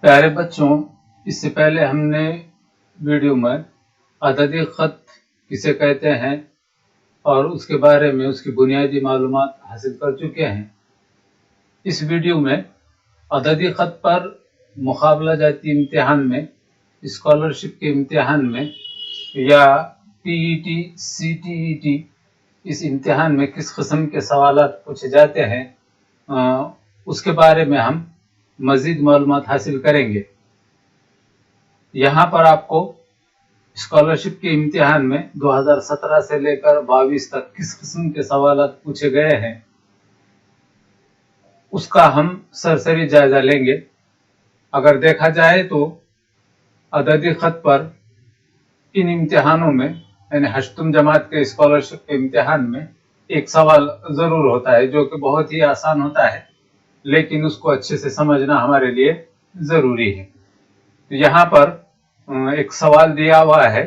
پیارے بچوں، اس سے پہلے ہم نے ویڈیو میں عددی خط کسے کہتے ہیں اور اس کے بارے میں اس کی بنیادی معلومات حاصل کر چکے ہیں۔ اس ویڈیو میں عددی خط پر مقابلہ جاتی امتحان میں، اسکالرشپ کے امتحان میں یا P E T, C T E T اس امتحان میں کس قسم کے سوالات پوچھے جاتے ہیں اس کے بارے میں ہم مزید معلومات حاصل کریں گے۔ یہاں پر آپ کو اسکالرشپ کے امتحان میں 2017 سے لے کر 22 تک کس قسم کے سوالات پوچھے گئے ہیں اس کا ہم سرسری جائزہ لیں گے۔ اگر دیکھا جائے تو عددی خط پر ان امتحانوں میں یعنی ہشتم جماعت کے اسکالرشپ کے امتحان میں ایک سوال ضرور ہوتا ہے جو کہ بہت ہی آسان ہوتا ہے، لیکن اس کو اچھے سے سمجھنا ہمارے لیے ضروری ہے۔ تو یہاں پر ایک سوال دیا ہوا ہے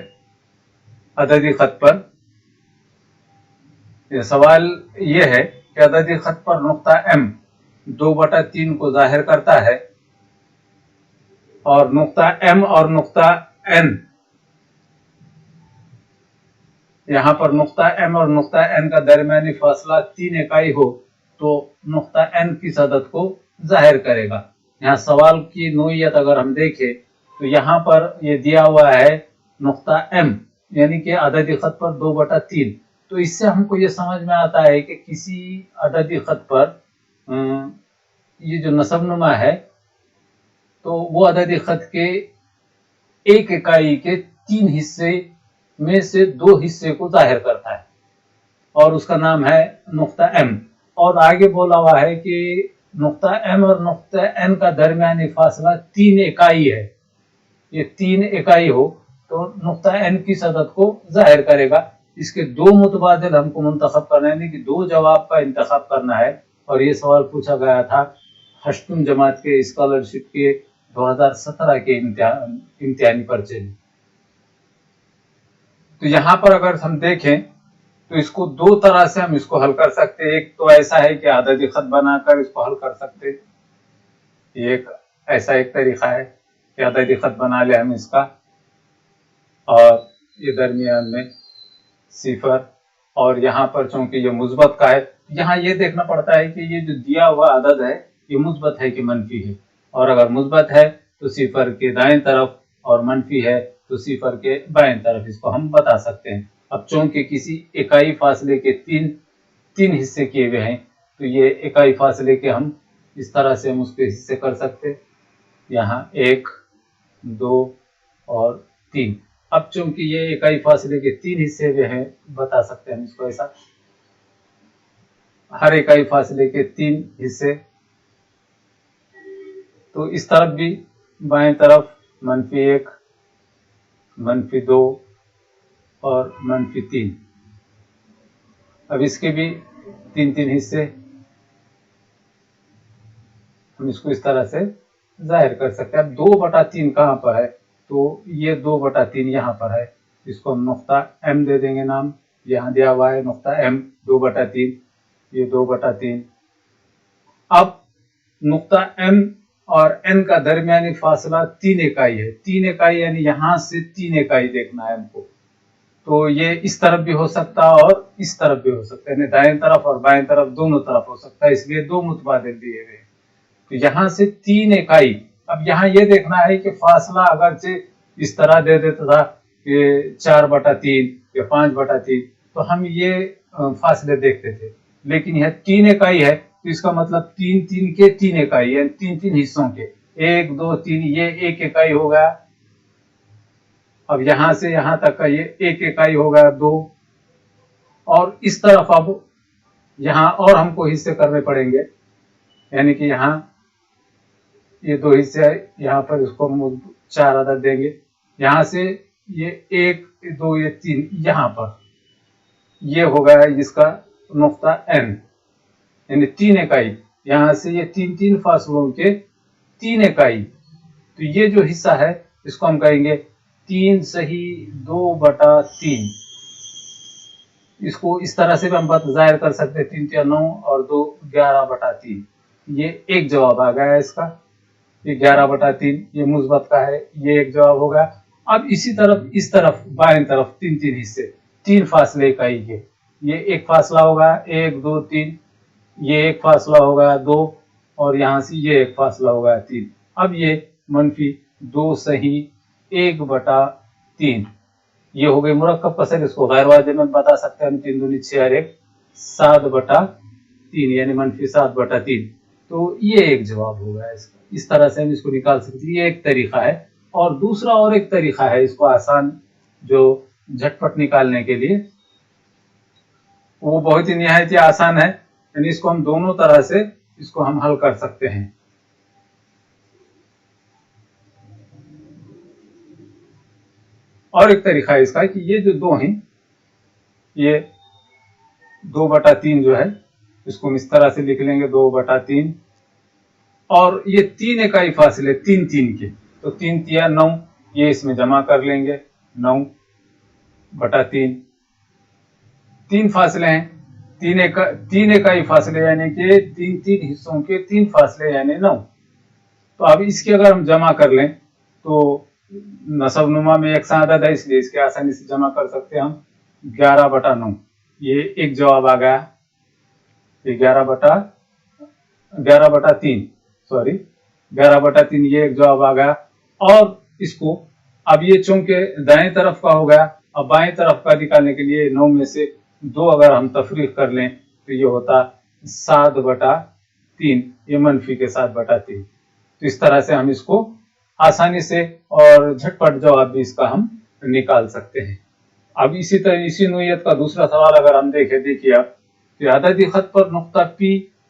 عددی خط پر۔ یہ سوال یہ ہے کہ عددی خط پر نقطہ M 2/3 کو ظاہر کرتا ہے اور نقطہ M اور نقطہ N، یہاں پر نقطہ M اور نقطہ N کا درمیانی فاصلہ 3 اکائی ہو تو نقطہ N کی عدد کو ظاہر کرے گا۔ یہاں سوال کی نوعیت اگر ہم دیکھیں تو یہاں پر یہ دیا ہوا ہے نقطہ M یعنی کہ عددی خط پر 2/3۔ تو اس سے ہم کو یہ سمجھ میں آتا ہے کہ کسی عددی خط پر یہ جو نصب نما ہے تو وہ عددی خط کے ایک اکائی کے 3 حصے میں سے 2 حصے کو ظاہر کرتا ہے اور اس کا نام ہے نقطہ M۔ اور آگے بولا ہوا ہے کہ نقطہ M اور نقطہ N کا درمیانی فاصلہ 3 اکائی ہے۔ یہ 3 اکائی ہو تو نقطہ N کی عدد کو ظاہر کرے گا۔ اس کے 2 متبادل ہم کو منتخب کرنا ہے، یعنی کہ 2 جواب کا انتخاب کرنا ہے۔ اور یہ سوال پوچھا گیا تھا ہشتم جماعت کے اسکالرشپ کے 2017 کے امتحانی پرچے میں۔ تو یہاں پر اگر ہم دیکھیں تو اس کو 2 طرح سے ہم اس کو حل کر سکتے ہیں۔ ایک تو ایسا ہے کہ عددی خط بنا کر اس کو حل کر سکتے، ایسا ایک طریقہ ہے کہ عددی خط بنا لے ہم اس کا، اور یہ درمیان میں 0 اور یہاں پر چونکہ یہ مثبت کا ہے، یہاں یہ دیکھنا پڑتا ہے کہ یہ جو دیا ہوا عدد ہے یہ مثبت ہے کہ منفی ہے، اور اگر مثبت ہے تو 0 کے دائیں طرف اور منفی ہے تو 0 کے بائیں طرف، اس کو ہم بتا سکتے ہیں۔ اب چونکہ کسی اکائی فاصلے کے 3 حصے کیے ہوئے ہیں تو یہ اکائی فاصلے کے ہم اس طرح سے ہم اس کے حصے کر سکتے، یہاں 1 2 اور 3۔ اب چونکہ یہ اکائی فاصلے کے 3 حصے ہوئے ہیں، بتا سکتے ہیں ہم اس کو ایسا، ہر اکائی فاصلے کے 3 حصے، تو اس طرف بھی بائیں طرف -1 -2 اور -3۔ اب اس کے بھی 3 حصے، ہم اس کو اس طرح سے ظاہر کر سکتے ہیں۔ اب 2/3 کہاں پر ہے تو یہ 2/3 یہاں پر ہے، اس کو ہم نقطہ M دے دیں گے نام، یہاں دیا ہوا ہے نقطہ M 2/3، یہ 2/3۔ اب نقطہ M اور N کا درمیانی فاصلہ 3 اکائی ہے، 3 اکائی یعنی یہاں سے 3 اکائی دیکھنا ہے ہم کو، تو یہ اس طرف بھی ہو سکتا اور اس طرف بھی ہو سکتا ہے، یعنی دائیں طرف اور بائیں طرف دونوں طرف ہو سکتا ہے، اس لیے 2 متبادل دیے ہوئے ہیں۔ تو یہاں سے 3 اکائی، اب یہاں یہ دیکھنا ہے کہ فاصلہ اگرچہ اس طرح دے دیتا تھا کہ 4/3 یا 5/3 تو ہم یہ فاصلے دیکھتے تھے، لیکن یہ 3 اکائی ہے تو اس کا مطلب 3 کے 3 اکائی یعنی 3 حصوں کے، 1 2 3، یہ 1 اکائی ہو گیا۔ اب یہاں سے یہاں تک کا یہ 1 اکائی ہو گیا، 2، اور اس طرف اب یہاں اور ہم کو حصے کرنے پڑیں گے، یعنی کہ یہاں یہ 2 حصے ہے، یہاں پر اس کو ہم 4 عدد دیں گے، یہاں سے یہ 1 2 یہ 3، یہاں پر یہ ہو گیا جس کا نقطہ N یعنی 3 اکائی، یہاں سے یہ 3 فاصلوں کے 3 اکائی، تو یہ جو حصہ ہے اس کو ہم کہیں گے 3 صحیح 2/3۔ اس کو اس طرح سے بھی ہم ظاہر کر سکتے 3 9 اور 2 11/3۔ یہ ایک جواب آ گیا ہے اس کا۔ ये 11/3 ये मुस्बत का है, ये एक जवाब होगा। अब इसी तरफ इस तरफ बाएं तरफ 3 हिस्से, 3 फासले इकाई के, ये एक फासला होगा 1 2 3, ये एक फासला होगा 2, और यहाँ से ये एक फासला होगा 3। अब ये -2 सही 1/3 ये हो गई मुरक्कब कसर। इसको गैर वाजिब में बता सकते हैं हम, 3 दूनी 6 और 1 7/3 यानी -7/3। तो ये एक जवाब होगा इसका। इस तरह से हम इसको निकाल सकते हैं, ये एक तरीका है। और दूसरा और एक तरीका है इसको आसान, जो झटपट निकालने के लिए, वो बहुत ही निहायत आसान है, यानी इसको हम दोनों तरह से इसको हम हल कर सकते हैं। और एक तरीका है इसका कि ये जो दो हैं, ये 2/3 जो है, इसको हम इस तरह से लिख लेंगे 2/3, और ये 3 इकाई फासले 3 के, तो 3 तिया 9, ये इसमें जमा कर लेंगे 9/3। 3 फासले हैं, 3 इकाई फासले यानी कि 3 हिस्सों के 3 फासले यानी 9। तो अब इसकी अगर हम जमा कर लें तो नसब नुमा में एक आदद है, इसलिए इसके आसानी से जमा कर सकते हैं हम। 11/9 ये एक जवाब आ गया, ये 11/3 सॉरी 11/3 ये एक जवाब आ गया। और इसको अब ये चूंकि दाएं तरफ का हो गया, अब बाएं तरफ का निकालने के लिए 9 में से 2 अगर हम तफरीक कर लें तो ये होता 7/3, ये मनफी के 7/3। तो इस तरह से हम इसको आसानी से और झटपट जवाब भी इसका हम निकाल सकते हैं। अब इसी नोयत का दूसरा सवाल अगर हम देखिए अब, तो अददी खत पर नुक्ता P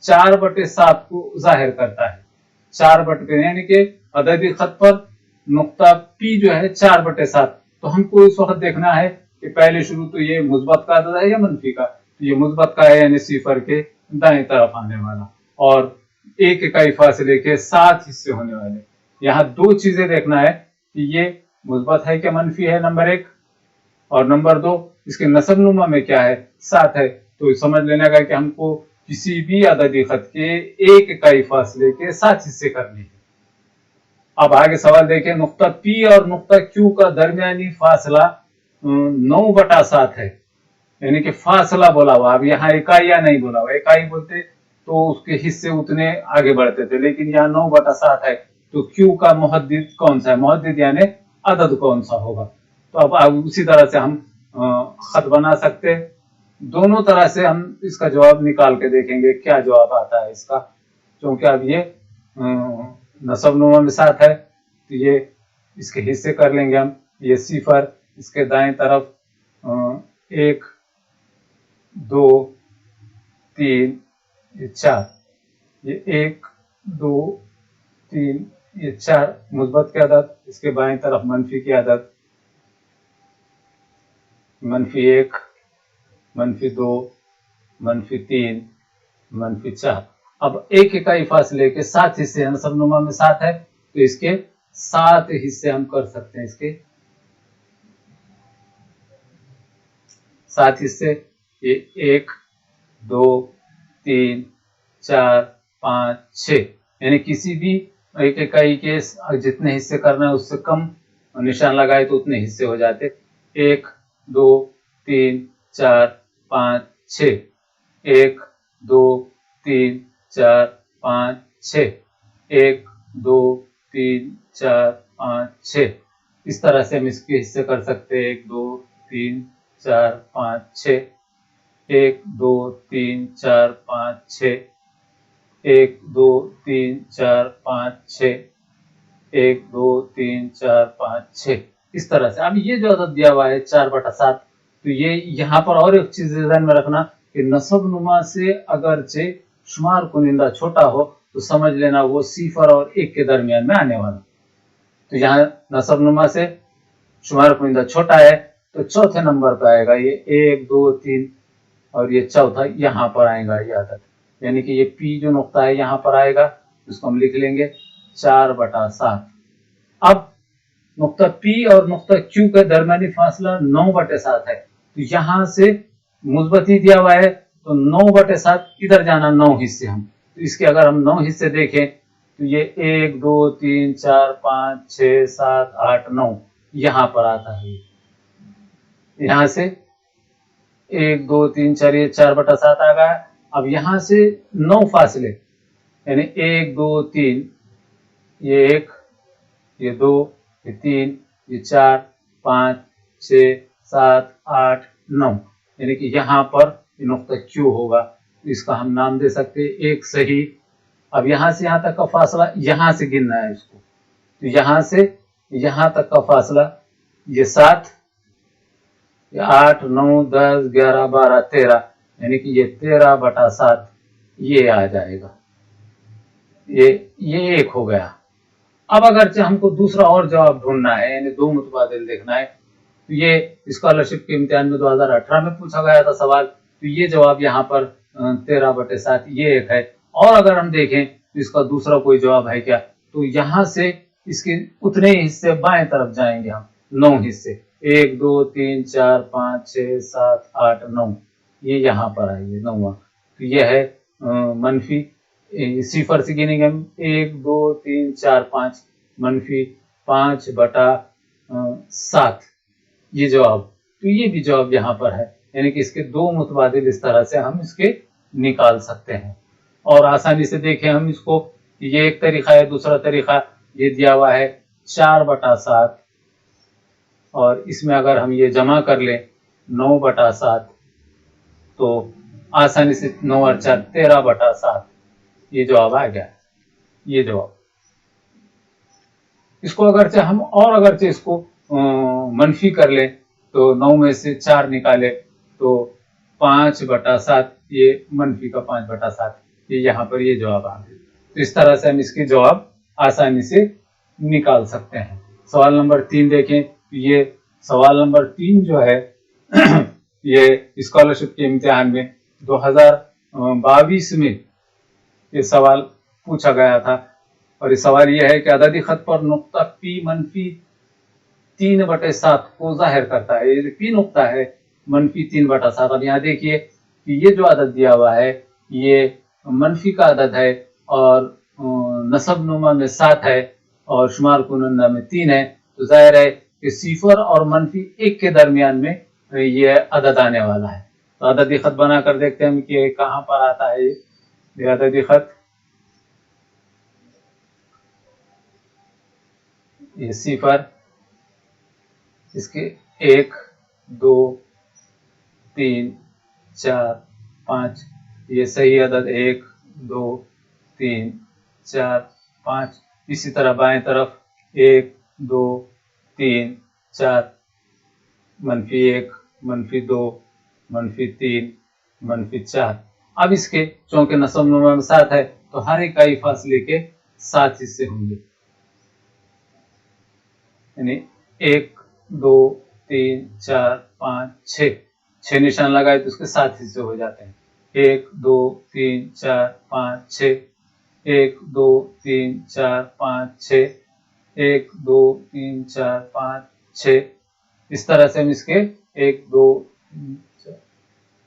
4/7 को जाहिर करता है। 4/, यानी कि अददी खत पर नुक्ता P जो है 4/7। तो हमको इस वक्त देखना है कि पहले शुरू तो ये मुस्बत का अदद है या मनफी का। तो ये मुस्बत का है, यानी सिफर के दाएं तरफ आने वाला, और 1 इकाई फासले के 7 हिस्से होने वाले। यहाँ 2 चीजें देखना है कि ये मुस्बत है कि मनफी है, नंबर 1, और नंबर 2 इसके नसब नुमा में क्या है, 7 है। तो समझ लेना का कि हमको किसी भी अददी खत के 1 इकाई फासले के 7 हिस्से करने हैं। अब आगे सवाल देखें, नुक्ता P और नुक्ता Q का दरमियानी फासला 9/7 है, यानी कि फासला बोला हुआ। अब यहाँ इकाइया नहीं बोला हुआ, इकाई बोलते तो उसके हिस्से उतने आगे बढ़ते थे, लेकिन यहाँ 9/7 है। तो Q का मुहद्दिद कौन सा है, मुहद्दिद यानी अदद कौन सा होगा। तो अब उसी तरह से हम खत बना सकते हैं। दोनों तरह से हम इसका जवाब निकाल के देखेंगे क्या जवाब आता है इसका। क्योंकि अब ये नसब नुमा में 7 है, तो ये इसके हिस्से कर लेंगे हम। ये सिफर, इसके दाएं तरफ 1 2 3 ये 4, ये 1 2 3 ये 4 मुस्बत की आदत, इसके बाएं तरफ मनफी की आदत, -1 -2 -3 -4। अब 1 इकाई फासले के 7 हिस्से हैं, नसब नुमा में 7 है, तो इसके 7 हिस्से हम कर सकते हैं। इसके 7 हिस्से, ये 1 2 3 4 5 6, यानी किसी भी 1 इकाई के जितने हिस्से करना है उससे कम निशान लगाए तो उतने हिस्से हो जाते। 1 2 3 4 5 6, 1 2 3 4 5 6, 1 2 3 4 5 6। इस तरह से हम इसके हिस्से कर सकते हैं। 1 2 3 4 5 6, 1 2 3 4 5 6, 1 2 3 4 5 6, 1 2 3 4 5 6। इस तरह से अब ये जो अदद दिया हुआ है 4/7, तो ये यहाँ पर और एक चीज ध्यान में रखना कि नसब नुमा से अगरचे शुमार कुनिंदा छोटा हो तो समझ लेना वो सिफर और 1 के दरमियान में आने वाला। तो यहाँ नसब नुमा से शुमार कुनिंदा छोटा है, तो चौथे नंबर पर आएगा ये 1 2 3, और ये चौथा यहाँ पर आएगा ये अदद, यानी कि ये P जो नुक्ता है यहाँ पर आएगा, इसको हम लिख लेंगे 4/7। अब नुक्ता P और नुक्ता Q का दरमियानी फासला 9/7 है, तो यहाँ से मुस्बत ही दिया हुआ है, तो 9/7 इधर जाना 9 हिस्से हम। तो इसके अगर हम 9 हिस्से देखें तो ये 1 2 3 4 5 6 7 8 9 यहाँ पर आता है। यहाँ से 1 2 3 4 ये 4/7 आ गया। अब यहाँ से 9 फासले यानी 1 2 3 ये 1 ये 2 ये 3 ये 4 5 6 7 8 9 यानी कि यहाँ पर ये नुक्ता क्यू होगा। इसका हम नाम दे सकते हैं एक सही। अब यहाँ से यहाँ तक का फासला यहाँ से गिनना है इसको, तो यहाँ से यहाँ तक का फासला ये 7 ये 8 9 10 11 12 13 यानी कि ये 13/7 ये आ जाएगा। ये एक हो गया। अब अगर हमको दूसरा और जवाब ढूंढना है यानी दो मुतबादिल देखना है, तो ये स्कॉलरशिप के इम्तिहान में 2018 में पूछा गया था सवाल, तो ये जवाब यहाँ पर 13/7 ये एक है। और अगर हम देखें तो इसका दूसरा कोई जवाब है क्या, तो यहाँ से इसके उतने ही हिस्से बाएं तरफ जाएंगे हम, 9 हिस्से 1 2 3 4 5 6 7 8 9 ये यहाँ पर आएंगे 9वां। तो ये है मनफी सिफर से गिनेंगे हम 1 2 3 4 5 मनफी 5/7 ये जवाब। तो ये भी जवाब यहाँ पर है, यानी कि इसके दो मुतबादिल इस तरह से हम इसके निकाल सकते हैं। और आसानी से देखें हम इसको, ये एक तरीका है। दूसरा तरीका ये दिया हुआ है 4/7 और इसमें अगर हम ये जमा कर लें 9/7 तो आसानी से 9 और 4 13/7 ये जवाब आ गया। ये जवाब इसको अगरचे हम और अगरचे इसको मनफी कर ले तो 9 में से 4 निकाले तो 5/7 ये मनफी का 5/7 ये यहाँ पर ये जवाब आ गया। तो इस तरह से हम इसके जवाब आसानी से निकाल सकते हैं। सवाल नंबर 3 देखें। ये सवाल नंबर 3 जो है ये स्कॉलरशिप के इम्तिहान में 2022 में ये सवाल पूछा गया था और ये सवाल ये है कि अददी खत पर नुक्ता P मनफी 3/7 को जाहिर करता है। ये P नुक्ता है मनफी 3/7। अब यहाँ देखिए कि ये जो अदद दिया हुआ है ये मनफी का अदद है और नसब नुमा में 7 है और शुमार कुनंदा में 3 है, तो जाहिर है कि सिफर और मनफी 1 के दरमियान में ये अदद आने वाला है। तो अददी खत बनाकर देखते हैं कि कहाँ पर आता है ये अददी खत। ये सिफर, इसके 1 2 3 4 5 ये सही अदद 1 2 3 4 5। इसी तरह बाएं तरफ 1 2 3 4 मनफी 1 मनफी 2 मनफी 3 मनफी 4। अब इसके चूंकि नसब नुमा में 7 है तो हर इकाई फासले के 7 हिस्से होंगे, यानी 1 2 3 4 5 6 निशान लगाए तो उसके 7 हिस्से हो जाते हैं। 1 2 3 4 5 6 1 2 3 4 5 6 1 2 3 4 5 6। इस तरह से हम इसके 1 2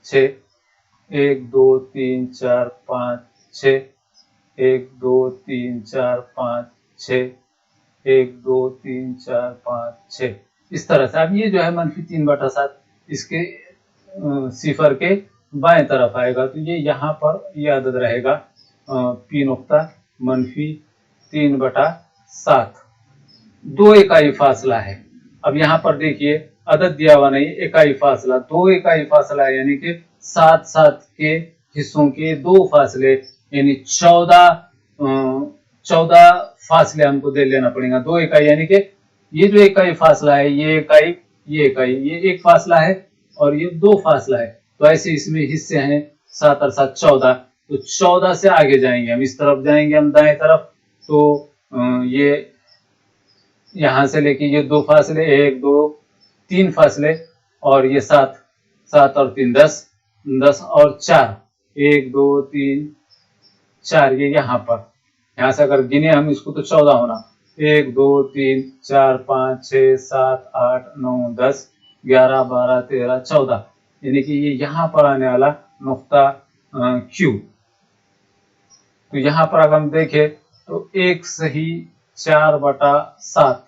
6 1 2 3 4 5 6 1 2 3 4 5 6 1 2 3 4 5 6 इस तरह से। अब ये जो है मनफी 3/7 इसके सिफर के बाएं तरफ आएगा, तो ये यहाँ पर ये अदद रहेगा P नुक्ता मनफी 3/7। 2 इकाई फासला है। अब यहाँ पर देखिए अदद दिया हुआ नहीं, इकाई फासला 2 इकाई फासला है, यानी कि 7 के हिस्सों के 2 फासले यानी 14 फासले हमको दे लेना पड़ेगा। 2 इकाई यानी कि ये जो इकाई फासला है ये इकाई ये एक फासला है और ये 2 फासला है, तो ऐसे इसमें हिस्से हैं 7 और 7 14। तो 14 से आगे जाएंगे हम, इस तरफ जाएंगे हम दाएं तरफ, तो ये यहां से लेके ये 2 फासले 1 2 3 फासले और ये 7 7 और 3 10 और 4 1 2 3 4 ये यहाँ पर, यहाँ से अगर गिने हम इसको तो 14 होना। 1 2 3 4 5 6 7 8 9 10 11 12 13 14 यानी कि ये यहाँ पर आने वाला नुक्ता Q। तो यहाँ पर अगर हम देखें तो 1 सही 4/7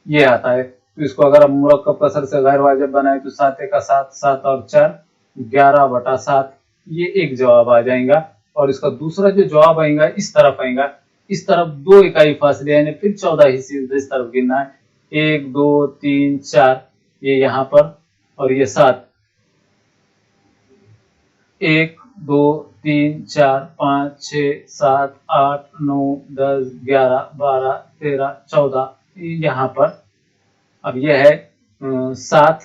ये आता है। तो इसको अगर हम मुरक्कब कसर से गैर वाजिब बनाए तो 7 का 7, 7 और 4 11/7 ये एक जवाब आ जाएगा। और इसका दूसरा जो जवाब आएगा इस तरफ आएगा, इस तरफ 2 इकाई फासले यानी फिर 14 हिस्से इस तरफ गिनना है। 1 2 3 4 ये यहाँ पर और ये 7, 1 2 3 4 5 6 7 8 9 10 11 12 13 14 यहाँ पर। अब यह है 7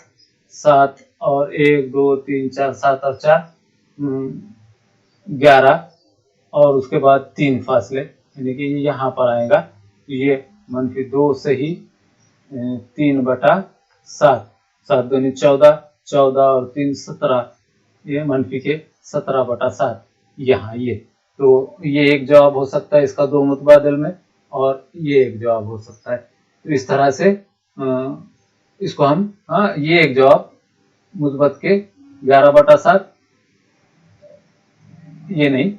7 और 1 2 3 4 7 और 4 11 और उसके बाद 3 फासले यानी कि यहाँ पर आएगा। तो ये -2 सही 3/7, 7 दूनी 14, 14 और 3 17, ये मनफी के 17/7 यहाँ ये। तो ये एक जवाब हो सकता है इसका 2 मुतबादिल में और ये एक जवाब हो सकता है। तो इस तरह से इसको हम ये एक जवाब मुस्बत के 11/7 ये नहीं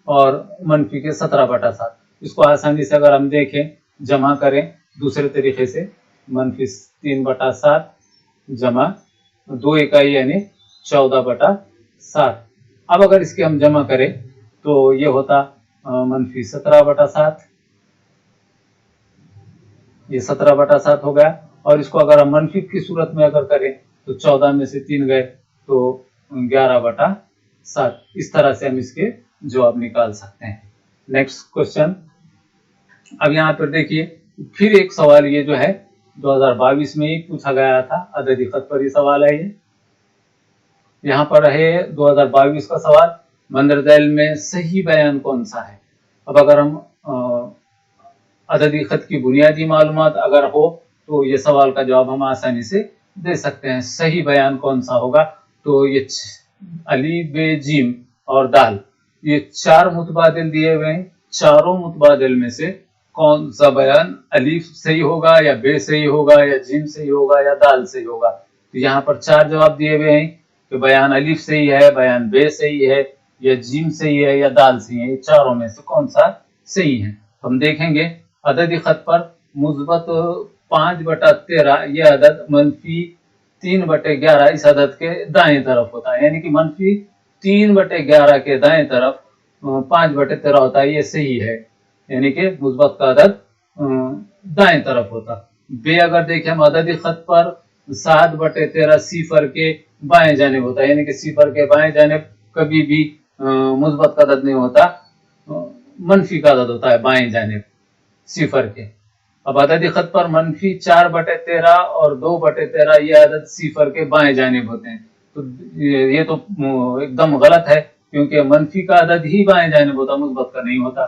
और मनफी के 17/7। इसको आसानी से अगर हम देखें जमा करें दूसरे तरीके से -3/7 जमा 2 इकाई यानी 14/7। अब अगर इसकी हम जमा करें तो ये होता -17/7, ये 17/7 हो गया। और इसको अगर हम मनफी की सूरत में अगर करें तो 14 में से 3 गए तो 11/7। इस तरह से हम इसके जवाब निकाल सकते हैं। नेक्स्ट क्वेश्चन, अब यहाँ पर देखिए फिर एक सवाल ये जो है 2022 में ही पूछा गया था, अददी खत पर ही सवाल है ये। यहाँ पर है 2022 का सवाल, मंदरदैल में सही बयान कौन सा है। अब अगर हम अददी खत की बुनियादी मालूमात अगर हो तो ये सवाल का जवाब हम आसानी से दे सकते हैं। सही बयान कौन सा होगा, तो ये अली बे जीम और दाल ये 4 मुतबादिल दिए हुए हैं। चारों मुतबादिल में से कौन सा बयान अलीफ सही होगा या बे सही होगा या जीम सही होगा या दाल सही होगा। तो यहाँ पर 4 जवाब दिए हुए हैं कि बयान अलीफ सही है, बयान बे सही है, या जीम सही है या दाल सही है। ये चारों में से कौन सा सही है। हम देखेंगे अददी खत पर मुस्बत 5/13 ये अदद -3/11 इस अदद के दाएं तरफ होता है, यानी कि -3/11 के दाएं तरफ 5/13 होता है, ये सही है, यानी कि मुस्बत का अदद दाएं तरफ होता। बे अगर देखें हम अददी खत पर 7/13 सिफर के बाएं जानिब होता है, यानी कि सिफर के बाएं जानिब कभी भी मुस्बत का अदद नहीं होता, मनफी का अदद होता है बाएं जानिब सिफर के। अब अददी खत पर -4/13 और 2/13 ये अदद सिफर के बाएं जानिब होते हैं। तो ये तो एकदम गलत है, क्योंकि मनफी का अदद ही बाएं जानिब होता, मुस्बत का नहीं होता।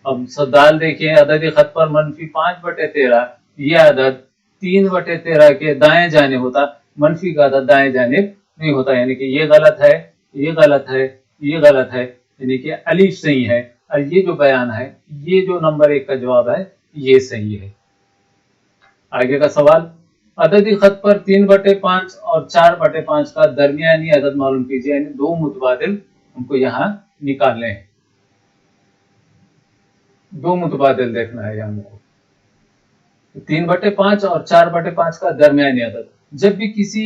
अब दाल देखिए अददी खत पर -5/13 ये अदद 3/13 के दाएं जानिब होता, मनफी का अदद दाएं जानिब नहीं होता, यानी कि ये गलत है, ये गलत है, ये गलत है, यानी कि अलीफ सही है। और ये जो बयान है, ये जो नंबर 1 का जवाब है ये सही है। आगे का सवाल, अददी खत पर 3/5 और 4/5 का दरमियानी अदद मालूम कीजिए, यानी 2 मुतबादिल हमको यहाँ निकालने हैं। 2 मुतबादिल देखना है हमको, 3/5 और 4/5 का दरमियानी अदद। जब भी किसी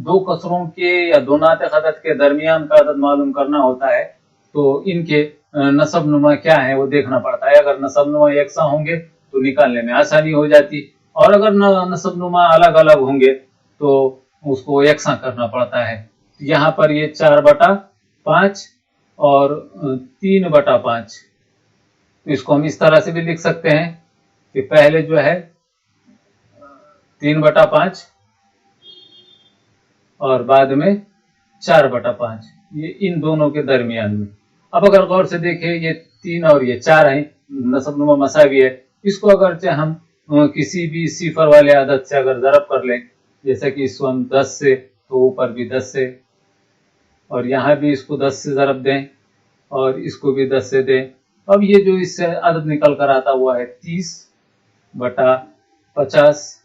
2 कसरों के या दो नातिक अदद के दरमियान का अदद मालूम करना होता है तो इनके नसब नुमा क्या है वो देखना पड़ता है। अगर नसब नुमा यकसा होंगे तो निकालने में आसानी हो जाती, और अगर नसब नुमा अलग अलग होंगे तो उसको यकसा करना पड़ता है। यहाँ पर ये 4/5 और 3/5, तो इसको हम इस तरह से भी लिख सकते हैं कि पहले जो है 3/5 और बाद में 4/5, ये इन दोनों के दरमियान में। अब अगर गौर से देखें ये 3 और ये 4 है, नसब नुमा मसावी है, इसको अगर चाहे हम किसी भी सिफर वाले अदद से अगर ज़रब कर लें, जैसे कि इसको हम 10 से, तो ऊपर भी 10 से, और यहाँ भी इसको 10 से ज़रब दें और इसको भी 10 से दें। अब ये जो इससे अदद निकल कर आता हुआ है 30/50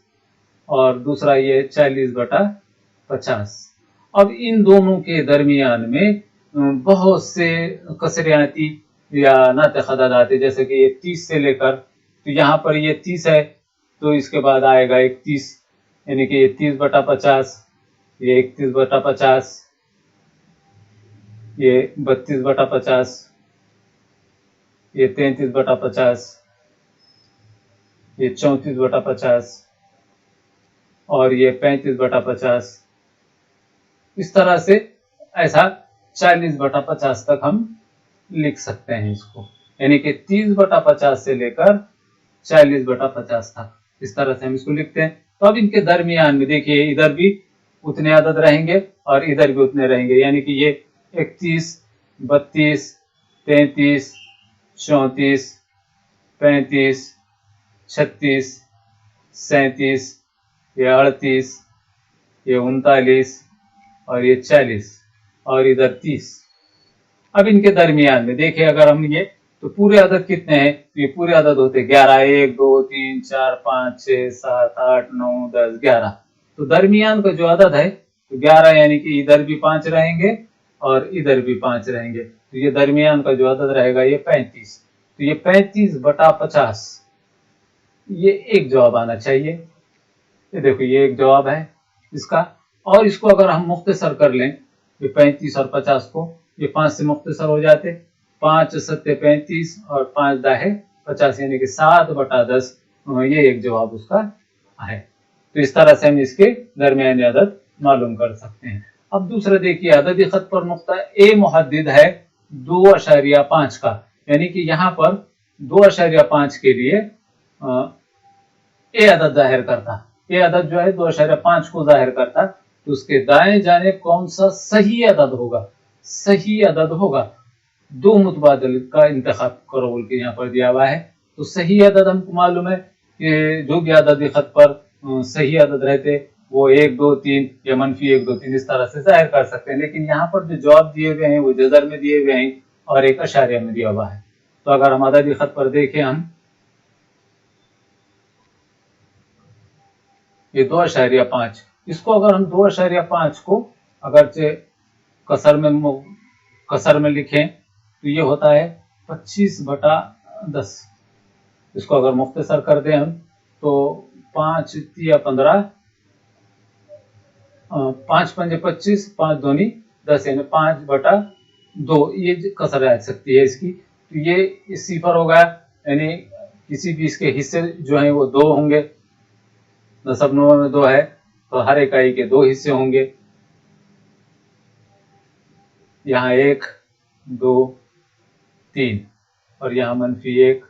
और दूसरा ये 40/50। अब इन दोनों के दरमियान में बहुत से कसरियाती या नातिक अदद आते, जैसे कि ये 30 से लेकर तो यहाँ पर ये 30 है, तो इसके बाद आएगा 31, यानी कि ये 30/50, ये 31/50, ये 32/50, ये 33/50, ये 34/50 और ये 35/50। इस तरह से ऐसा 40/50 तक हम लिख सकते हैं इसको, यानी कि 30/50 से लेकर 40/50 तक इस तरह से हम इसको लिखते हैं। तो अब इनके दरमियान में देखिए, इधर भी उतने अदद रहेंगे और इधर भी उतने रहेंगे, यानी कि ये 31, 32, 33, 34, 35, 36, 37, ये 38, ये 39 और ये 40 और इधर 30। अब इनके दरमियान में देखिए, अगर हम ये तो पूरे अदद कितने हैं, तो ये पूरे अदद होते 11, 1 2 3 4 5 6 7 8 9 10 11। तो दरमियान का जो अदद है तो 11, यानी कि इधर भी 5 रहेंगे और इधर भी 5 रहेंगे, तो ये दरमियान का जो अदद रहेगा ये 35। तो ये 35/50 ये एक जवाब आना चाहिए। ये देखो, ये एक जवाब है इसका। और इसको अगर हम मुख्तसर कर लें, ये 35 और 50 को ये 5 से मुख्तसर हो जाते, 5 सत्ते 35 और 5 दाहे 50, यानी कि 7/10, ये एक जवाब उसका है। तो इस तरह से हम इसके दरमियानी अदद मालूम कर सकते हैं। अब दूसरा देखिए, अददी खत पर नुक्ता ए मुहद्दिद है 2.5 का, यानी कि यहाँ पर 2.5 के लिए ए अदद जाहिर करता, ये अदद जो है 2.5 को जाहिर करता, तो उसके दाएं जाने कौन सा सही अदद होगा, सही अदद होगा। दो मुतबादिल का इंतखाब करो बोल के यहाँ पर दिया हुआ है। तो सही अदद हमको मालूम है कि जो भी अददी खत पर सही अदद रहते वो 1 2 3 या -1 2 3 इस तरह से जाहिर कर सकते हैं, लेकिन यहाँ पर जो जवाब दिए हुए हैं वो जजर में दिए हुए हैं और एक अशारिया में दिया हुआ है। तो अगर हम अददी खत पर देखें, हम ये 2.5, इसको अगर हम 2.5 को अगर कसर में लिखें तो ये होता है 25/10। इसको अगर मुख्तसर कर दें हम तो 5 तिया 15, 5 पंजे 25, 5 दूनी 10, यानी 5/2 ये कसर आ सकती है इसकी। तो ये सिफर होगा, यानी किसी भी इसके हिस्से जो है वो 2 होंगे। दशमलव में 2 है तो हर इकाई के 2 हिस्से होंगे। यहाँ 1 2 3 और यहाँ -1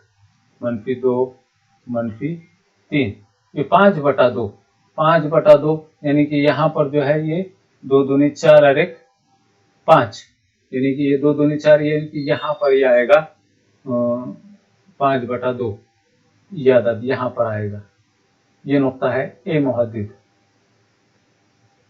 -2 -3, ये 5/2, 5/2, यानी कि यहाँ पर जो है ये 2 दूनी 4 और 1 5, यानी कि ये 2 दूनी 4, यानी कि यहाँ पर ये आएगा 5/2, ये अदद यहाँ पर आएगा। ये नुक्ता है ए मुहद्दिद।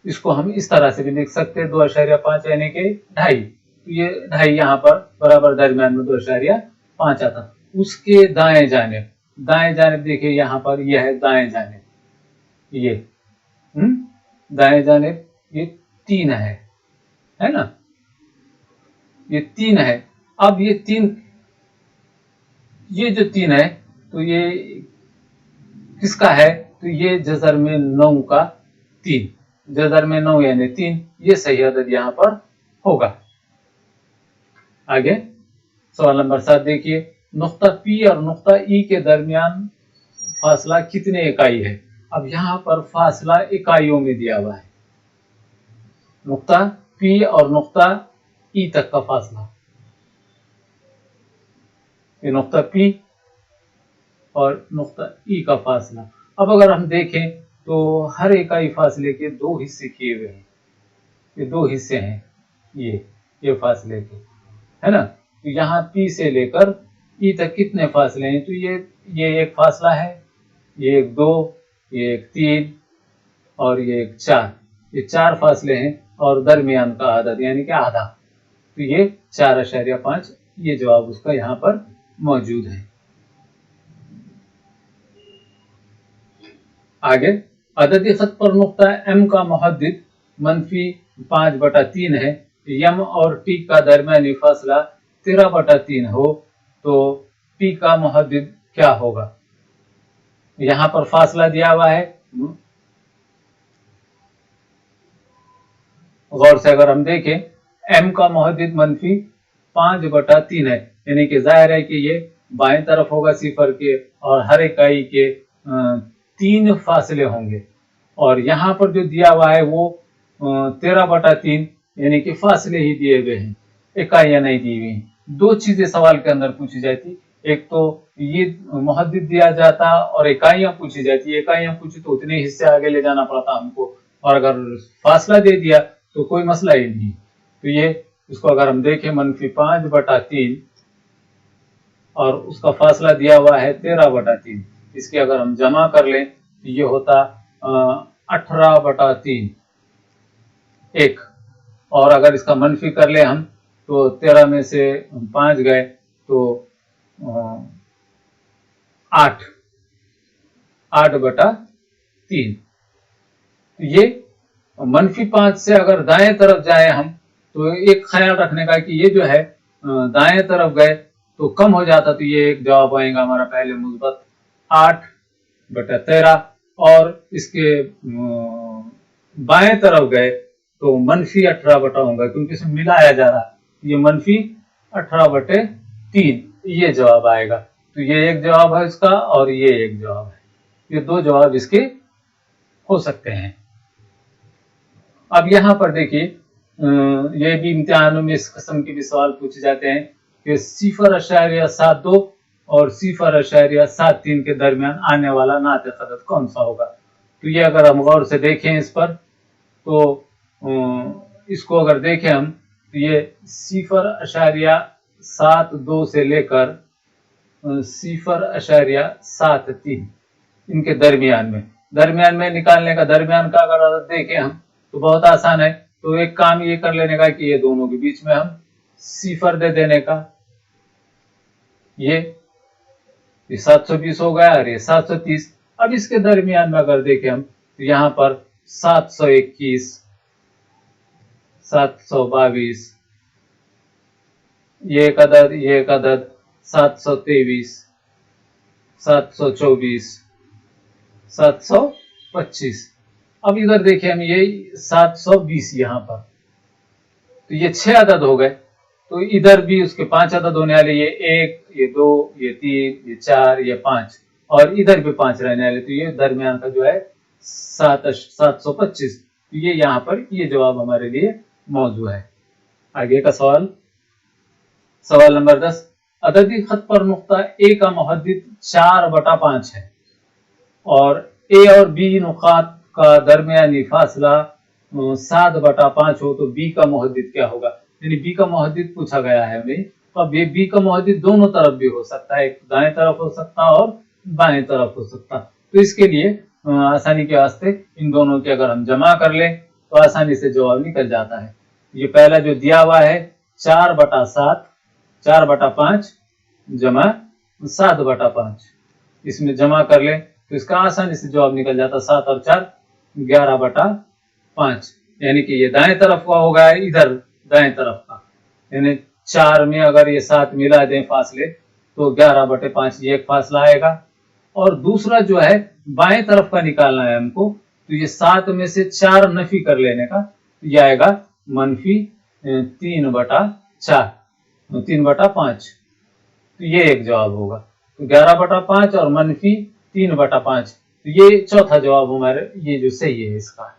इसको हम इस तरह से भी लिख सकते हैं 2.5, यानी कि 2.5, तो ये 2.5 यहाँ पर बराबर दरमियान में 2.5 आता। उसके दाएं जानिब देखिए, यहाँ पर यह है दाएं जानिब, ये दाएं जानिब ये 3 है ना, ये 3 है। अब ये जो 3 है तो ये किसका है, तो ये जजर में 9 का 3, जजर में 9 यानी 3, ये सही अदद यहाँ पर होगा। आगे सवाल नंबर 7 देखिए, नुक्ता पी और नुक्ता ई के दरमियान फासला कितने इकाई है। अब यहाँ पर फासला इकाइयों में दिया हुआ है, नुक्ता पी और नुक्ता ई तक का फासला, ये नुक्ता पी और नुक्ता ई का फासला। अब अगर हम देखें तो हर इकाई फासले के 2 हिस्से किए हुए हैं, ये 2 हिस्से हैं ये फासले के, है ना। तो यहाँ पी से लेकर ई तक कितने फासले हैं, तो ये एक फासला है, ये एक 2, ये एक 3 और ये एक 4, ये 4 फासले हैं और दरमियान का अदद यानी कि आधा, तो ये 4.5, ये जवाब उसका यहाँ पर मौजूद है। आगे अददी खत पर नुक्ता एम का मुहद्दिद -5/3 है, यम और टी का दरमियानी फासला 13/3 हो तो पी का मुहद्दिद क्या होगा। यहाँ पर फासला दिया हुआ है, गौर से अगर हम देखें m का मुहद्दिद मनफी 5/3 है, यानी कि जाहिर है कि ये बाएं तरफ होगा सिफर के और हर इकाई के 3 फासले होंगे। और यहाँ पर जो दिया हुआ है वो 13/3 यानी कि फासले ही दिए हुए हैं, इकाइयां नहीं दी हुई। दो चीजें सवाल के अंदर पूछी जाती, एक तो ये मुहद्दिद दिया जाता और इकाइयां पूछी जाती। इकाइयां पूछी तो उतने हिस्से आगे ले जाना पड़ता हमको, और अगर फासला दे दिया तो कोई मसला ही नहीं। तो ये इसको अगर हम देखें मनफी 5/3 और उसका फासला दिया हुआ है 13/3, इसकी अगर हम जमा कर लें तो ये होता 18/3 एक। और अगर इसका मनफी कर ले हम तो 13 में से 5 गए तो 8/3। ये मनफी 5 से अगर दाएं तरफ जाए हम तो एक ख्याल रखने का कि ये जो है दाएं तरफ गए तो कम हो जाता, तो ये एक जवाब आएगा हमारा पहले मुस्बत 8/13। और इसके बाएं तरफ गए तो मनफी 18 होगा, क्योंकि इसमें मिलाया जा रहा है, ये मनफी 18/3 ये जवाब आएगा। तो ये एक जवाब है इसका और ये एक जवाब है, ये दो जवाब इसके हो सकते हैं। अब यहाँ पर देखिए ये भी इम्तिहानों में इस किस्म के भी सवाल पूछे जाते हैं कि 0.72 और 0.73 के दरमियान आने वाला नातिक अदद कौन सा होगा। तो ये अगर हम गौर से देखें इस पर तो इसको अगर देखें हम तो ये 0.72 से लेकर 0.73 इनके दरमियान में निकालने का, दरमियान का अगर अदद देखें हम तो बहुत आसान है। तो एक काम ये कर लेने का कि ये दोनों के बीच में हम सिफर दे देने का, ये 720 हो गया और ये 730। अब इसके दरमियान में अगर देखें हम तो यहाँ पर 721, 722, ये एक अदद 723, 724, 725। अब इधर देखिए हम ये 720 यहाँ पर, तो ये 6 अदद हो गए। तो इधर भी उसके 5 अदद होने वाले, ये 1, ये 2, ये 3, ये 4, ये 5, और इधर भी 5 रहने वाले। तो ये दरमियान का जो है 725। तो ये यहाँ पर ये जवाब हमारे लिए मौजूद है। आगे का सवाल नंबर 10, अददी खत पर नुक्ता ए का मुहद्दिद 4/5 है और ए और बी नुकात का दरमियानी फासला 7/5 हो तो बी का मुहद्दिद क्या होगा। यानी बी का मुहद्दिद पूछा गया है हमें, तो अब ये बी का मुहद्दिद दोनों तरफ भी हो सकता है, एक दाएं तरफ हो सकता और बाएं तरफ हो सकता। तो इसके लिए आसानी के वास्ते इन दोनों की अगर हम जमा कर लें तो आसानी से जवाब निकल जाता है। ये पहला जो दिया हुआ है 4/5 जमा 7/5, इसमें जमा कर लें तो इसका आसानी से जवाब निकल जाता, 7 और 4 11/5। यानी कि ये दाएं तरफ का होगा, इधर दाएं तरफ का, यानी 4 में अगर ये 7 मिला दें फासले तो 11/5 ये एक फासला आएगा। और दूसरा जो है बाएं तरफ का निकालना है हमको, तो ये 7 में से 4 नफी कर लेने का, तो ये आएगा मनफी 3/4, 3/5। तो ये एक जवाब होगा। तो 11/5 और मनफी 3/5, तो ये चौथा जवाब हमारे ये जो सही है इसका।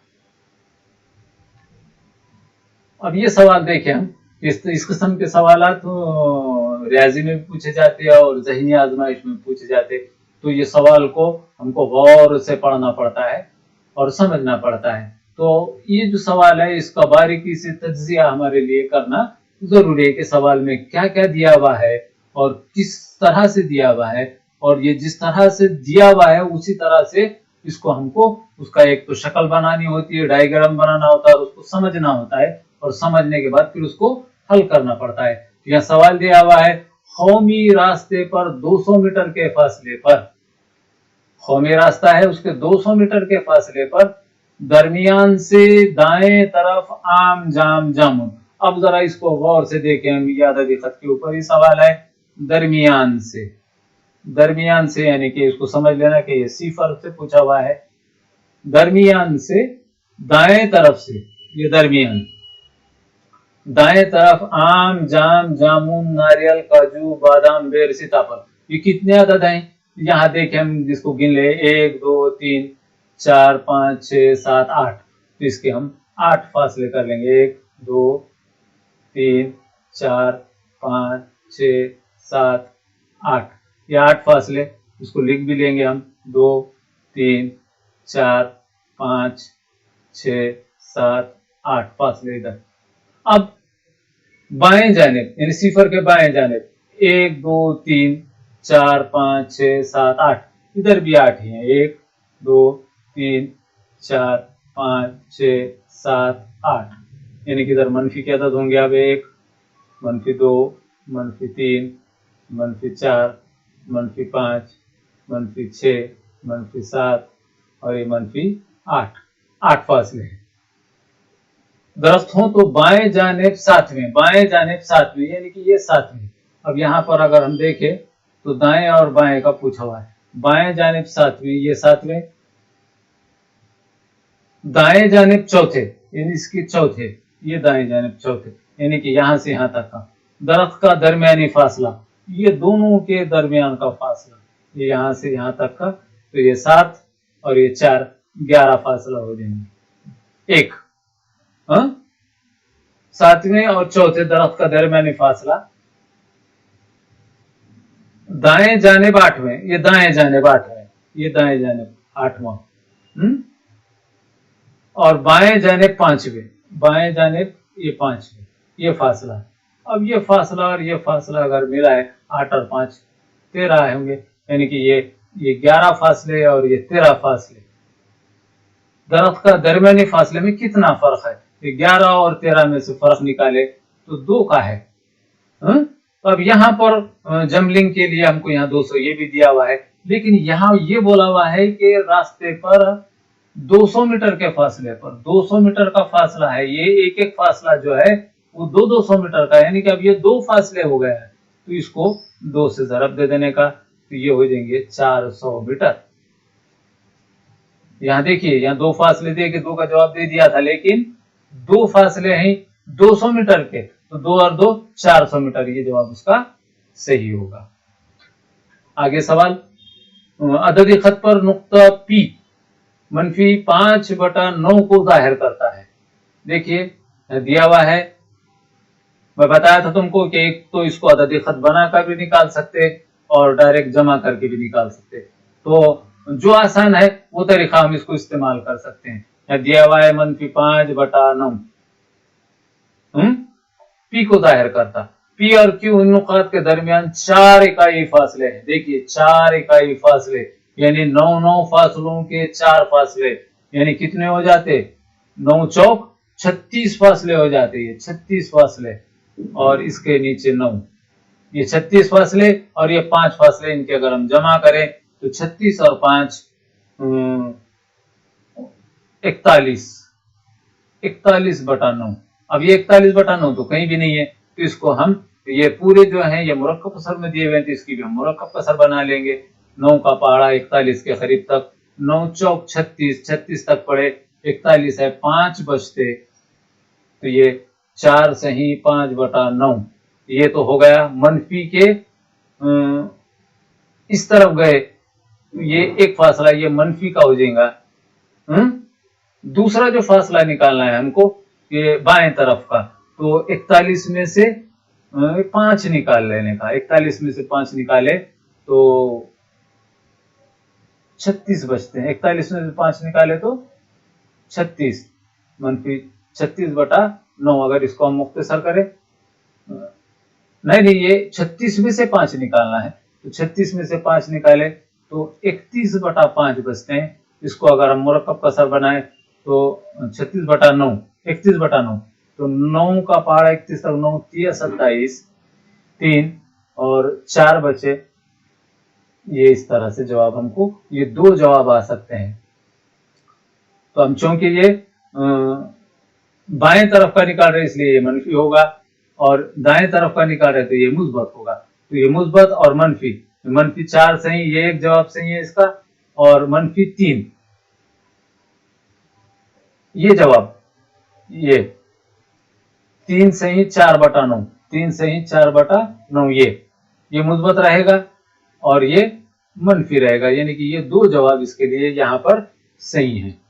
अब ये सवाल देखें हम, इस किस्म के सवाल तो रियाजी में भी पूछे जाते हैं और ज़हनी आजमाइश में पूछे जाते हैं। तो ये सवाल को हमको गौर से पढ़ना पड़ता है और समझना पड़ता है। तो ये जो सवाल है इसका बारीकी से तज्जिया हमारे लिए करना जरूरी है कि सवाल में क्या क्या दिया हुआ है और किस तरह से दिया हुआ है, और ये जिस तरह से दिया हुआ है उसी तरह से इसको हमको उसका एक तो शक्ल बनानी होती है, डायग्राम बनाना होता है और उसको समझना होता है, और समझने के बाद फिर उसको हल करना पड़ता है। यहाँ सवाल दिया हुआ है कौमी रास्ते पर 200 मीटर के फासले पर, कौमी रास्ता है उसके 200 मीटर के फासले पर दरमियान से दाएं तरफ आम जाम जामुन। अब जरा इसको गौर से देखें हम, याद अदी खत के ऊपर ही सवाल है दरमियान से, दरमियान से, यानी कि इसको समझ लेना कि ये सिफर से पूछा हुआ है, दरमियान से दाएं तरफ से, ये दरमियान, दाएं तरफ आम, जाम, जामुन, नारियल, काजू, बादाम, बेर, सीताफल, ये कितने अदद हैं? यहाँ देखें, हम जिसको गिन ले, 1 2 3 4 5 6 7 8, तो इसके हम 8 फासले कर लेंगे। 1 2 3 4 5 6 7 8, ये 8 फासले, इसको लिख भी लेंगे हम। 2 3 4 5 6 7 8 फासले इधर। अब बाएं जानिब, यानी सिफर के बाएं जानिब, 1 2 3 4 5 6 7 8, इधर भी 8 ही हैं। 1 2 3 4 5 6 7 8, यानी कि इधर मनफी के अदद होंगे। अब 1 -2 -3 -4 -5 -6 -7 और ये -8, 8 फासले हैं। दरख्त हो तो बाएं जानिब सातवें, बाएं जानिब सातवें, यानी कि ये सातवें। अब यहाँ पर अगर हम देखें तो दाएं और बाएं का पूछा हुआ है। बाएं जानिब सातवें, ये सातवें, दाएं जानिब चौथे, यानी इसकी चौथे, ये दाएं जानिब चौथे, यानी कि यहां से यहां तक का। दरख्त का दरमियानी फासला, ये दोनों के दरमियान का फासला, ये यहां से यहां तक का, तो ये 7 और ये 4, 11 फासला हो जाएंगे। एक सातवें और चौथे दरख्त का दरमियानी फासला, दाएं जानिब 8वें, ये दाएं जानिब 8वें, ये दाएं जानिब 8वां, और बाएं जानिब 5वें, बाएं जानिब ये 5वें, ये फासला। अब ये फासला और ये फासला अगर मिला है, 8 और 5 13 होंगे, यानी कि ये 11 फासले और ये 13 फासले। दरख्त का दरमियानी फासले में कितना फर्क है? 11 और 13 में से फर्क निकाले तो 2 का है। तो अब यहाँ पर जमलिंग के लिए हमको यहाँ 200 ये भी दिया हुआ है, लेकिन यहाँ ये बोला हुआ है कि रास्ते पर 200 मीटर के फासले पर 200 मीटर का फासला है। ये एक एक फासला जो है वो 200 मीटर का, यानी कि अब ये 2 फासले हो गए हैं, तो इसको 2 से ज़रब दे देने का, तो ये हो जाएंगे 400 मीटर। यहाँ देखिए, यहाँ 2 फासले दे के 2 का जवाब दे दिया था, लेकिन 2 फासले हैं 200 मीटर के, तो 2 और 2 400 मीटर, ये जवाब उसका सही होगा। आगे सवाल, अददी खत पर नुक्ता P -5/9 को जाहिर करता है। देखिए दिया हुआ है, मैं बताया था तुमको कि एक तो इसको अददी खत बनाकर भी निकाल सकते और डायरेक्ट जमा करके भी निकाल सकते, तो जो आसान है वो तरीका हम इसको इस्तेमाल कर सकते हैं। दिया हुआ है -5/9, P को जाहिर करता। P और Q इन नुकात के दरमियान 4 इकाई फासले हैं। देखिए 4 इकाई फासले, यानी 9 फासलों के 4 फासले, यानी कितने हो जाते? 9 चौक 36 फासले हो जाते हैं, 36 फासले, और इसके नीचे 9, ये 36 फासले और ये 5 फासले, इनके अगर हम जमा करें तो 36 और 5 41/9। अब ये 41/9 तो कहीं भी नहीं है, तो इसको हम, ये पूरे जो हैं ये मुरक्कब कसर में दिए हुए हैं, तो इसकी भी हम मुरक्कब कसर बना लेंगे। 9 का पहाड़ा 41 के करीब तक, 9 चौक 36, 36 तक पड़े, 41 है, 5 बचते, तो ये 4 सही 5/9, ये तो हो गया। मनफी के इस तरफ गए, ये एक फासला ये मनफी का हो जाएगा। दूसरा जो फासला निकालना है हमको, ये बाएं तरफ का, तो 41 में से 5 निकाल लेने का। 41 में से 5 निकाले तो 36 बचते हैं। 41 में से 5 निकाले तो 36, -36/9। अगर इसको हम मुख्तसर करें, नहीं, ये 36 में से 5 निकालना है, तो 36 में से 5 निकाले तो 31/5 बचते हैं। इसको अगर हम मुरक्कब कसर बनाए तो 36/9, 31/9, तो 9 का पहाड़ा 31 तक, 9 3 27, 3 और 4 बचे। ये इस तरह से जवाब हमको, ये 2 जवाब आ सकते हैं। तो हम चूंकि ये बाएं तरफ का निकाल रहे इसलिए ये मनफी होगा, और दाएं तरफ का निकाल रहे तो ये मुस्बत होगा, तो ये मुस्बत और मनफी -4 सही, ये एक जवाब सही है इसका, और -3 ये जवाब, ये 3 सही 4/9, 3 सही 4/9 ये मुस्बत रहेगा और ये मनफी रहेगा, यानी कि ये दो जवाब इसके लिए यहाँ पर सही हैं।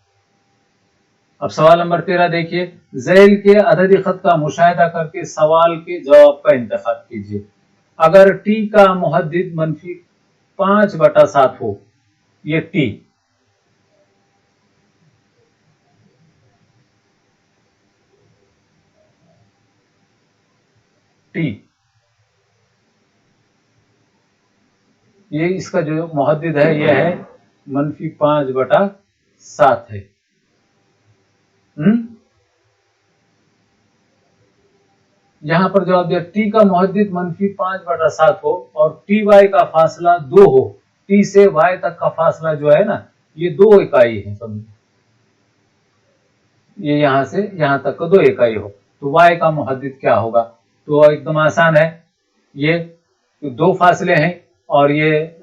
अब सवाल नंबर 13 देखिए, ज़ैल के अददी खत का मुशाहिदा करके सवाल के जवाब का इंतखाब कीजिए। अगर टी का मुहद्दिद -5/7 हो, ये टी, ये इसका जो मुहद्दिद है ये है -5/7 है। यहां पर जवाब दिया टी का मुहद्दिद -5/7 हो और टी वाई का फासला 2 हो। टी से वाई तक का फासला जो है ना, ये 2 इकाई है, समझो ये यहां से यहां तक का 2 इकाई हो, तो वाई का मुहद्दिद क्या होगा? तो एकदम आसान है, ये 2 फासले हैं और ये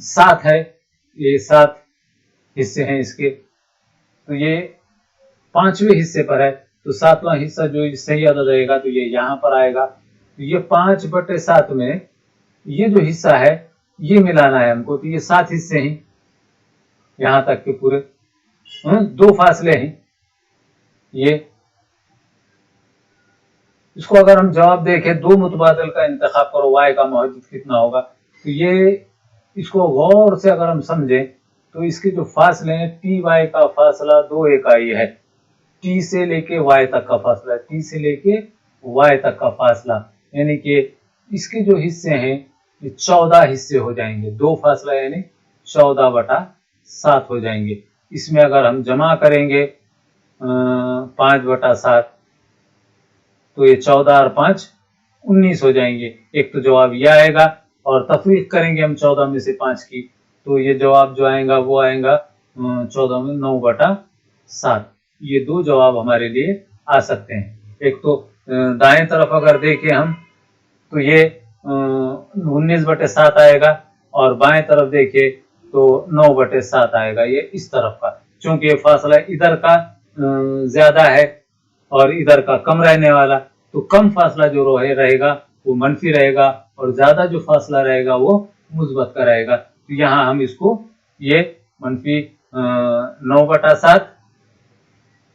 7 है, ये 7 हिस्से हैं इसके, तो ये 5वें हिस्से पर है, तो 7वां हिस्सा जो सही अदद रहेगा तो ये यहाँ पर आएगा। तो ये 5/7 में ये जो हिस्सा है ये मिलाना है हमको, तो ये 7 हिस्से हैं यहाँ तक के पूरे, 2 फासले हैं ये। इसको अगर हम जवाब देखें, 2 मुतबादिल का इंतखाब करो, वाई का मुहद्दिद कितना होगा, तो ये इसको गौर से अगर हम समझें तो इसके जो फासले हैं, टी वाई का फासला 2 इकाई है, टी से लेके वाई तक का फासला, टी से लेके वाई तक का फासला, यानी कि इसके जो हिस्से हैं ये 14 हिस्से हो जाएंगे, 2 फासला यानी 14/7 हो जाएंगे। इसमें अगर हम जमा करेंगे 5/7, तो ये 14 और 5 19 हो जाएंगे। एक तो जवाब यह आएगा, और तफरीक करेंगे हम 14 में से 5 की, तो ये जवाब जो आएगा वो आएगा 14 में 9/7। ये 2 जवाब हमारे लिए आ सकते हैं। एक तो दाएं तरफ अगर देखें हम तो ये 19/7 आएगा, और बाएं तरफ देखें तो 9/7 आएगा, ये इस तरफ का, क्योंकि ये फासला इधर का ज्यादा है और इधर का कम रहने वाला, तो कम फासला जो रहेगा वो मनफी रहेगा और ज्यादा जो फासला रहेगा वो मुस्बत का रहेगा। तो यहाँ हम इसको ये -9/7,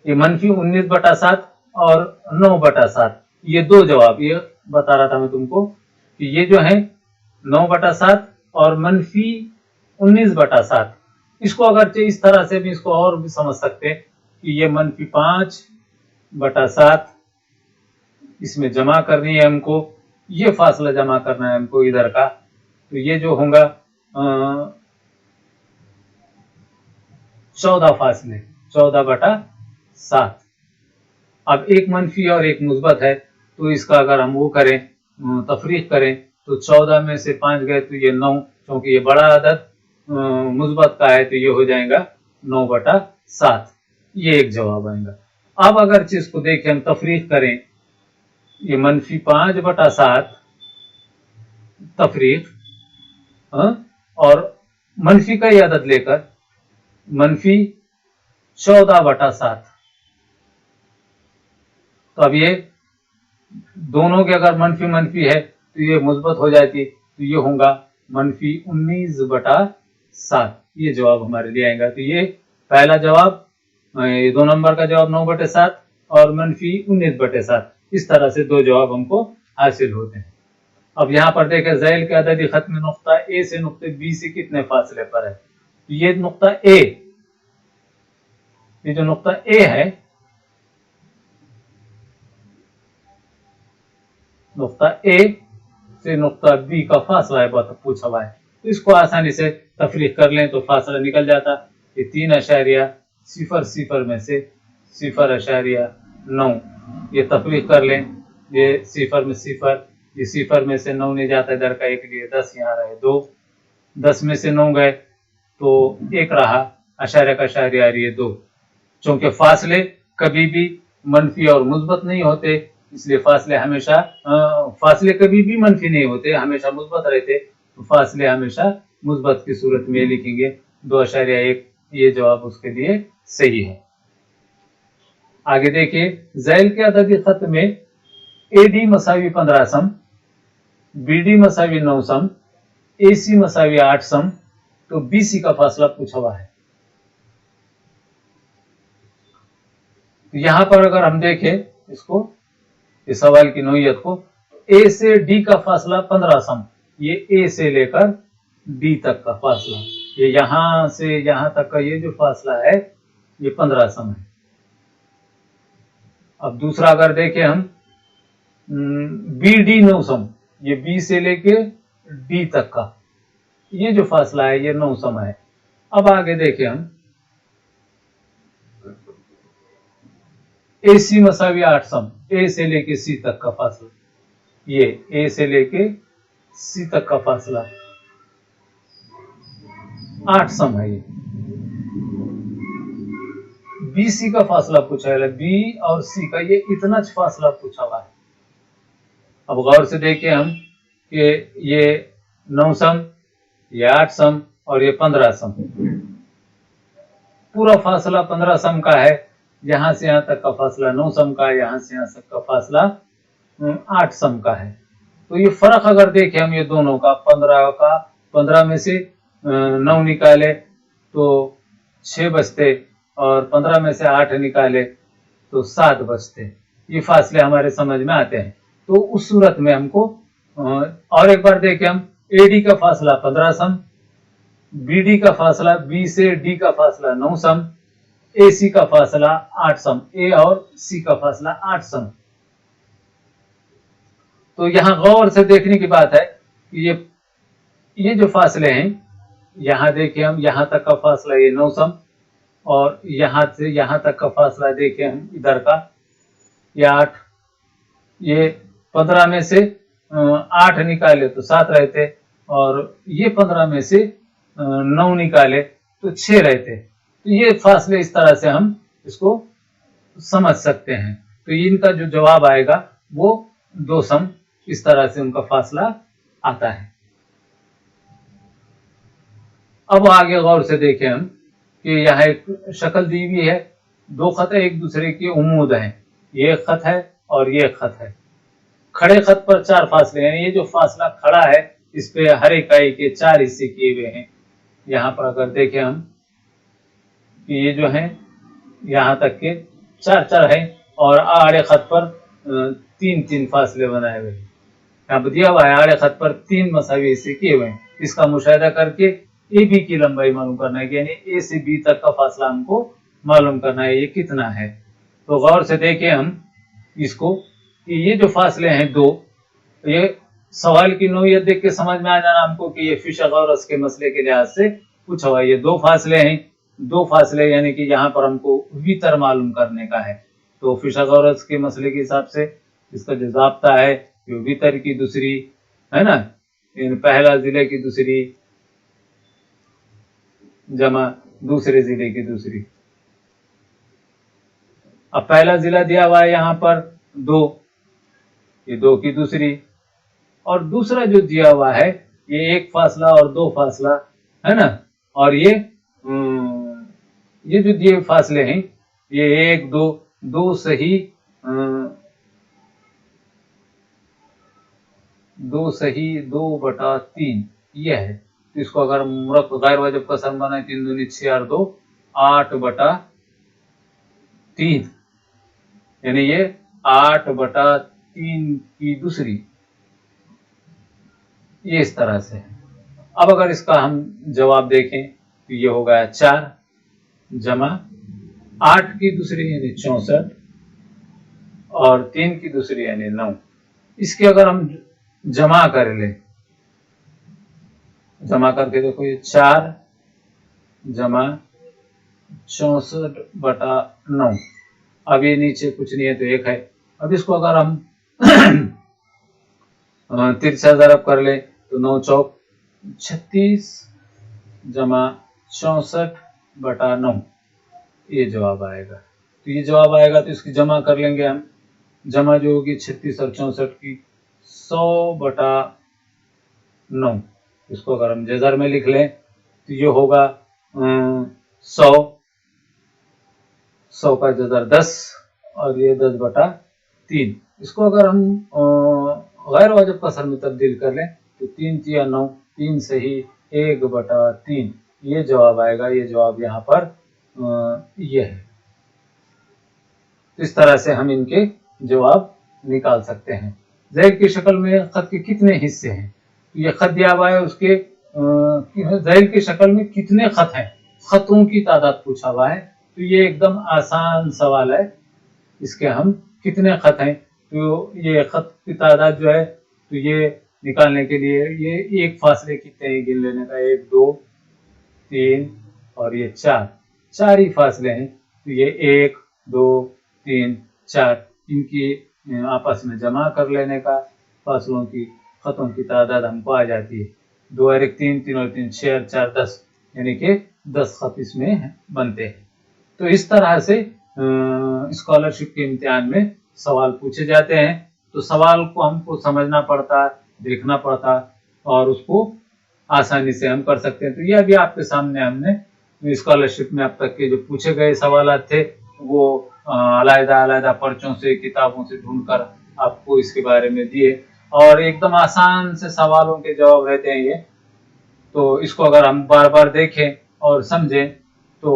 ये -19/7 और 9/7, ये 2 जवाब, ये बता रहा था मैं तुमको कि ये जो है 9/7 और -19/7, इसको अगर इस तरह से भी इसको और भी समझ सकते हैं कि ये -5/7 इसमें जमा करनी है हमको, ये फासला जमा करना है हमको इधर का, तो ये जो होगा 14 फासले, 14/7। अब एक मनफी और एक मुस्बत है, तो इसका अगर हम वो करें, तफरीक करें, तो 14 में से 5 गए तो ये 9, क्योंकि ये बड़ा अदद मुस्बत का है तो ये हो जाएगा 9/7, ये एक जवाब आएगा। अब अगर चीज को देखें हम, तफरीक करें, ये -5/7 तफरीक, और मनफी का ही अदद लेकर -14/7, तो अब ये दोनों के अगर मनफी मनफी है तो ये मुस्बत हो जाती, तो ये होगा -19/7, ये जवाब हमारे लिए आएगा। तो ये पहला जवाब, ये 2 नंबर का जवाब 9/7 और -19/7, इस तरह से 2 जवाब हमको हासिल होते हैं। अब यहाँ पर देखें, ज़ैल के अददी खत में नुक्ता ए से नुक्ते बी से कितने फासले पर है, तो ये नुक्ता ए, ये जो नुक्ता ए है, नुक्ता ए से नुक्ता बी का फासला है पूछा हुआ है, तो इसको आसानी से तफरीक कर लें तो फासला निकल जाता। ये 3.00 में से 0.9, ये तफरीक कर लें, ये 0 में 0, ये 0 में से 9 नहीं जाता इधर का, एक लिए 10 यहाँ रहे 2, 10 में से 9 गए तो 1 रहा, अशारिया का अशारिया ये 2, क्योंकि फासले कभी भी मनफी और मुस्बत नहीं होते, इसलिए फासले हमेशा फासले कभी भी मनफी नहीं होते, हमेशा मुस्बत रहते, तो फासले हमेशा मुस्बत की सूरत में लिखेंगे। 2.1 ये जवाब उसके लिए सही है। आगे देखिए, ज़ैल के अददी खत में AD मसावी 15 सम, BD मसावी 9 सम, AC मसावी 8 सम, तो BC का फासला पूछा हुआ है। तो यहां पर अगर हम देखें इसको, इस सवाल की नोयत को, A से D का फासला 15 सम, ये A से लेकर D तक का फासला, ये यहां से यहां तक का ये जो फासला है ये 15 सम है। अब दूसरा अगर देखें हम, BD 9 सम, ये B से लेके D तक का ये जो फासला है ये 9 सम है। अब आगे देखें हम, AC मसावी 8 सम, A से लेके C तक का फासला, ये A से लेके C तक का फासला 8 सम है। ये BC का फासला पूछा है, B और C का ये इतना फासला पूछा हुआ है। अब गौर से देखें हम कि ये 9 सम, ये 8 सम और ये 15 सम, पूरा फासला 15 सम का है। यहां से यहां तक का फासला 9 सम का है, यहां से यहां तक का फासला 8 सम का है। तो ये फर्क अगर देखें हम ये दोनों का, 15 में से 9 निकाले तो 6 बचते, और 15 में से 8 निकाले तो 7 बचते। ये फासले हमारे समझ में आते हैं। तो उस सूरत में हमको, और एक बार देखें हम, AD का फासला 15 सम, BD का फासला, B से D का फासला 9 सम, AC का फासला 8 सम, A और C का फासला 8 सम। तो यहां गौर से देखने की बात है कि ये जो फासले हैं, यहां देखिए हम, यहां तक का फासला ये 9 सम, और यहां से यहां तक का फासला देखिए हम इधर का ये 8, ये 15 में से 8 निकाले तो 7 रहते, और ये 15 में से 9 निकाले तो 6 रहते। तो ये फासले इस तरह से हम इसको समझ सकते हैं। तो इनका जो जवाब आएगा वो 2 सम, इस तरह से उनका फासला आता है। अब आगे गौर से देखें हम कि यहाँ एक शक्ल दी हुई है, 2 खत एक दूसरे की उम्मीद है, ये खत है और ये खत है। खड़े खत पर 4 फासले हैं, ये जो फासला खड़ा है इस पे हर इकाई के 4 हिस्से किए हुए हैं। यहाँ पर अगर देखें हम कि ये जो है यहाँ तक के 4 है, और आड़े खत पर 3 फासले बनाए हुए हैं। यहाँ पर दिया हुआ है आड़े खत पर 3 मसावी हिस्से किए हुए हैं। इसका मुशाहिदा करके AB की लंबाई मालूम करना है, यानी A से B तक का फासला हमको मालूम करना है, ये कितना है। तो गौर से देखें हम इसको कि ये जो फासले हैं 2, ये सवाल की नोयत देख के समझ में आ जाना हमको कि ये फिशागोरस के मसले के लिहाज से पूछा हुआ है। ये 2 फासले हैं, 2 फासले यानी कि यहाँ पर हमको वितर मालूम करने का है। तो फिशागोरस के मसले के हिसाब से इसका जो ज़ाब्ता है वितर की दूसरी है ना, पहला जिले की दूसरी जमा दूसरे जिले की दूसरी। अब पहला जिला दिया हुआ है यहाँ पर 2, ये 2 की दूसरी, और दूसरा जो दिया हुआ है ये 1 फासला और 2 फासला है ना, और ये जो दिए फासले हैं ये 1 2 सही 2/3 ये है। तो इसको अगर मुरक्कब गैर वाजिब कसर बनाए 3 दूनी 6 और 2 8/3, यानी ये 8/3 की दूसरी, ये इस तरह से। अब अगर इसका हम जवाब देखें तो ये हो गया 4 जमा 8 की दूसरी यानी 64, और 3 की दूसरी यानी 9। इसके अगर हम जमा कर ले, जमा करके देखो, ये 4 जमा 64/9। अब ये नीचे कुछ नहीं है तो 1 है। अब इसको अगर हम तिरछा ज़रब कर ले तो 9 चौक 36 जमा 64/9, ये जवाब आएगा। तो ये जवाब आएगा तो इसकी जमा कर लेंगे हम। जमा जो होगी 36 और 64 की 100/9, इसको अगर हम जज़र में लिख लें तो ये होगा 100, 100 का जज़र 10 और ये 10/3। इसको अगर हम गैर वाजिब कसर में तब्दील कर लें तो 3 तिया 9, 3 से ही 1/3 ये जवाब आएगा। ये जवाब यहाँ पर ये है। इस तरह से हम इनके जवाब निकाल सकते हैं। ज़ैल की शक्ल में खत के कितने हिस्से हैं? तो ये खत दिया हुआ है, उसके ज़ैल की शक्ल में कितने खत हैं, खतों की तादाद पूछा हुआ है। तो ये एकदम आसान सवाल है। इसके हम कितने खत हैं, तो ये खत की तादाद जो है तो ये निकालने के लिए ये एक फासले कितने हैं गिन लेने का, 1 2 3 और ये 4 ही फासले हैं। तो ये 1 2 3 4 इनकी आपस में जमा कर लेने का फासलों की खतों की तादाद हमको आ जाती है। 2 और 1 3, 3 और 3 6 और 4 10, यानी कि 10 खत इसमें बनते हैं। तो इस तरह से स्कॉलरशिप के इम्तिहान में सवाल पूछे जाते हैं। तो सवाल को हमको समझना पड़ता, देखना पड़ता और उसको आसानी से हम कर सकते हैं। तो ये अभी आपके सामने हमने स्कॉलरशिप में अब तक के जो पूछे गए सवाल थे वो अलग-अलग पर्चों से, किताबों से ढूंढकर आपको इसके बारे में दिए और एकदम आसान से सवालों के जवाब रहते हैं ये। तो इसको अगर हम बार बार देखें और समझें तो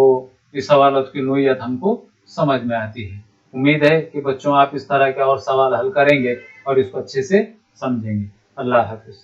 इस सवालों की नोयत हमको समझ में आती है। उम्मीद है कि बच्चों आप इस तरह के और सवाल हल करेंगे और इसको अच्छे से समझेंगे। अल्लाह हाफिज।